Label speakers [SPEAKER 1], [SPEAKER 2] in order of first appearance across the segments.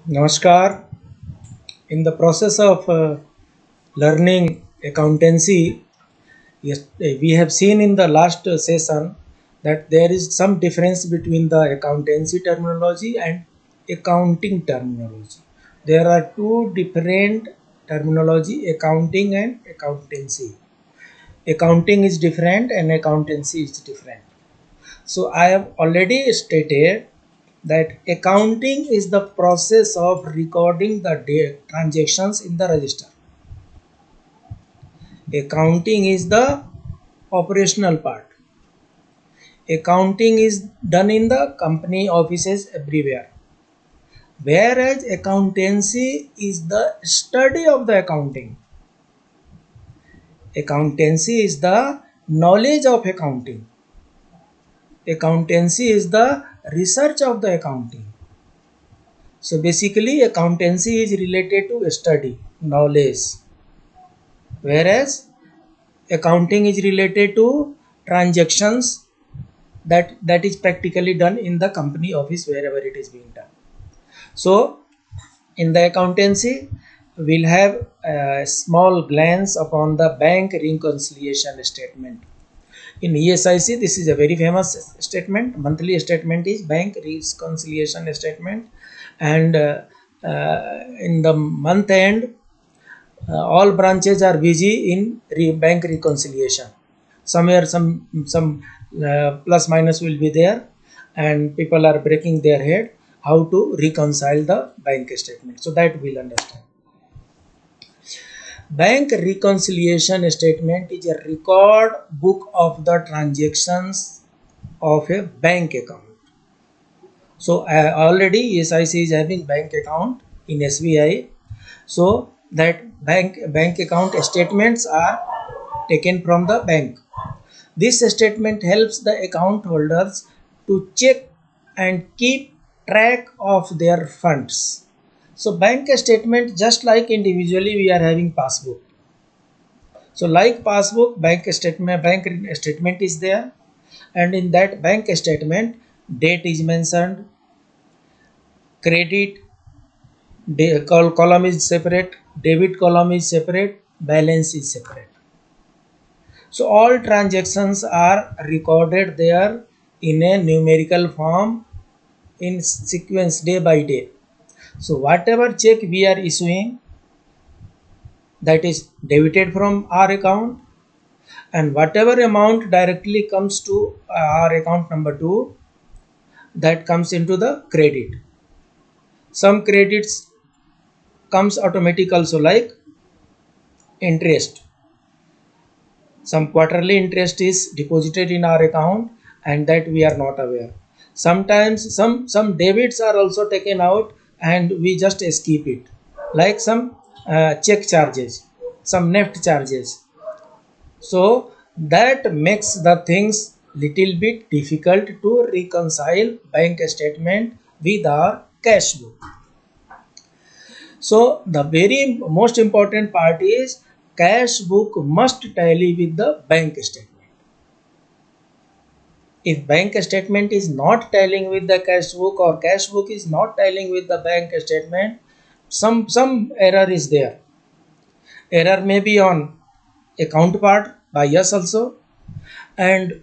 [SPEAKER 1] Namaskar. In the process of learning accountancy, yes, we have seen in the last session that there is some difference between the accountancy terminology and accounting terminology. There are two different terminology, accounting and accountancy. Accounting is different and accountancy is different. So I have already stated that accounting is the process of recording the transactions in the register. Accounting is the operational part. Accounting is done in the company offices everywhere. Whereas accountancy is the study of the accounting. Accountancy is the knowledge of accounting. Accountancy is the research of the accounting. So basically accountancy is related to study, knowledge, whereas accounting is related to transactions that is practically done in the company office wherever it is being done. So in the accountancy we'll have a small glance upon the bank reconciliation statement. In ESIC, this is a very famous statement. Monthly statement is bank reconciliation statement, and in the month end, all branches are busy in bank reconciliation. Somewhere, some plus minus will be there, and people are breaking their head how to reconcile the bank statement. So that we'll understand. Bank reconciliation statement is a record book of the transactions of a bank account. So already SIC is having bank account in SBI. So that bank account statements are taken from the bank. This statement helps the account holders to check and keep track of their funds. So bank statement, just like individually we are having passbook. So like passbook, bank statement is there, and in that bank statement, date is mentioned, credit column is separate, debit column is separate, balance is separate. So all transactions are recorded there in a numerical form in sequence day by day. So whatever check we are issuing, that is debited from our account, and whatever amount directly comes to our account number 2, that comes into the credit. Some credits comes automatic also, like interest. Some quarterly interest is deposited in our account and that we are not aware. Sometimes some debits are also taken out and we just skip it, like some check charges, some NEFT charges. So that makes the things little bit difficult to reconcile bank statement with our cash book. So the very most important part is cash book must tally with the bank statement. If bank statement is not tallying with the cash book or cash book is not tallying with the bank statement, some error is there. Error may be on account part by us also, and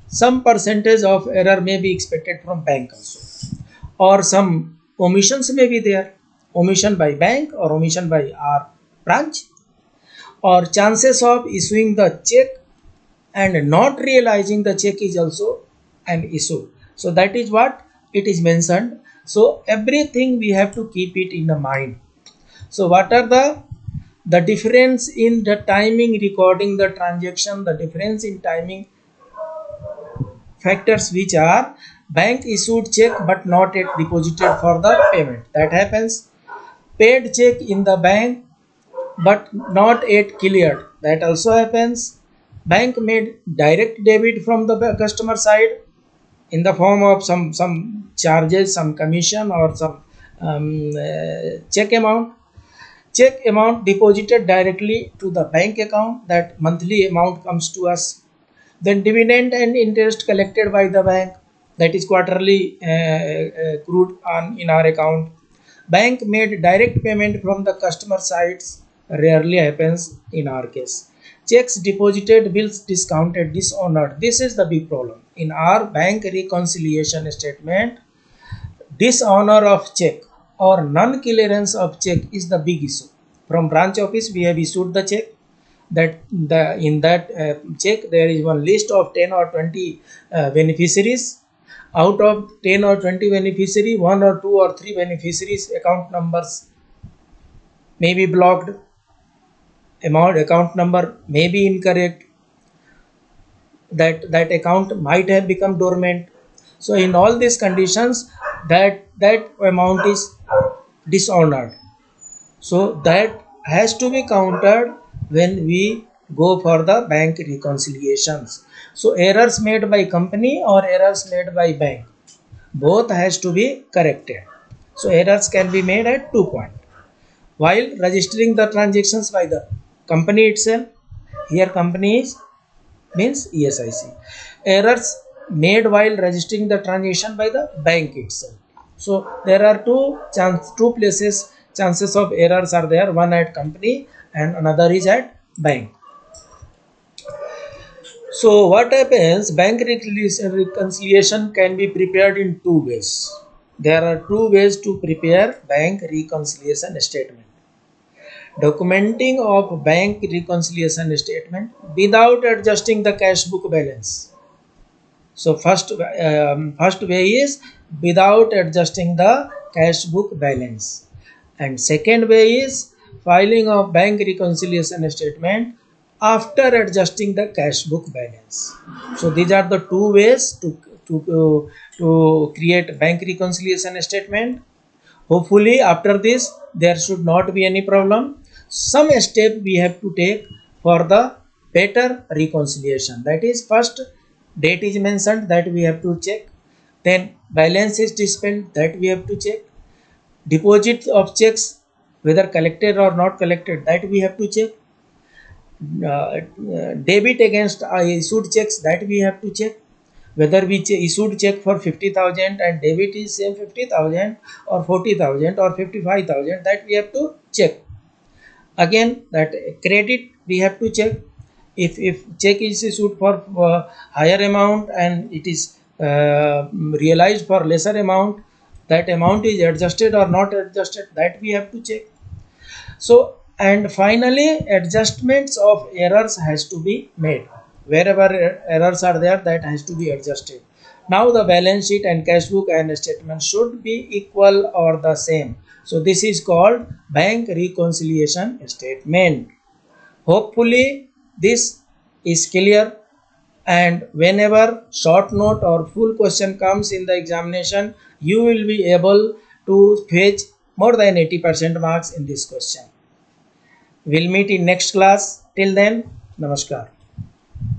[SPEAKER 1] some percentage of error may be expected from bank also, or some omissions may be there, omission by bank or omission by our branch, or chances of issuing the check and not realizing the check is also an issue. So that is what it is mentioned. So everything we have to keep it in the mind. So what are the difference in the timing recording the transaction, the difference in timing factors, which are bank issued check but not yet deposited for the payment, that happens. Paid check in the bank but not yet cleared, that also happens. Bank made direct debit from the customer side in the form of some charges, some commission, or some check amount. Check amount deposited directly to the bank account, that monthly amount comes to us. Then dividend and interest collected by the bank, that is quarterly accrued on in our account. bank made direct payment from the customer sides rarely happens in our case. Checks deposited, bills discounted, dishonored. This is the big problem in our bank reconciliation statement. Dishonor of check or non-clearance of check is the big issue. From branch office we have issued the check, that in that check there is one list of 10 or 20 beneficiaries. Out of 10 or 20 beneficiary, 1 or 2 or 3 beneficiaries account numbers may be blocked, account number may be incorrect, that account might have become dormant. So in all these conditions, that amount is dishonored. So that has to be countered when we go for the bank reconciliations. So errors made by company or errors made by bank, both has to be corrected. So errors can be made at 2 points. While registering the transactions by the company itself, here company is means ESIC. Errors made while registering the transaction by the bank itself. So there are two places chances of errors are there, one at company and another is at bank. So what happens, bank reconciliation can be prepared in two ways. There are two ways to prepare bank reconciliation statement. Documenting of bank reconciliation statement without adjusting the cash book balance. So first way is without adjusting the cash book balance, and second way is filing of bank reconciliation statement after adjusting the cash book balance. So these are the two ways to create bank reconciliation statement. Hopefully after this there should not be any problem. Some step we have to take for the better reconciliation. That is, first date is mentioned, that we have to check. Then balance is dispelled, that we have to check. Deposit of checks, whether collected or not collected, that we have to check. Debit against issued checks, that we have to check. Whether we issued check for 50,000 and debit is same 50,000 or 40,000 or 55,000, that we have to check. Again, that credit we have to check. If check is issued for higher amount and it is realized for lesser amount, that amount is adjusted or not adjusted, that we have to check. So, and finally adjustments of errors has to be made. Wherever errors are there, that has to be adjusted. Now the balance sheet and cash book and statement should be equal or the same. So this is called bank reconciliation statement. Hopefully this is clear, and whenever short note or full question comes in the examination, you will be able to fetch more than 80% marks in this question. We'll meet in next class. Till then, namaskar.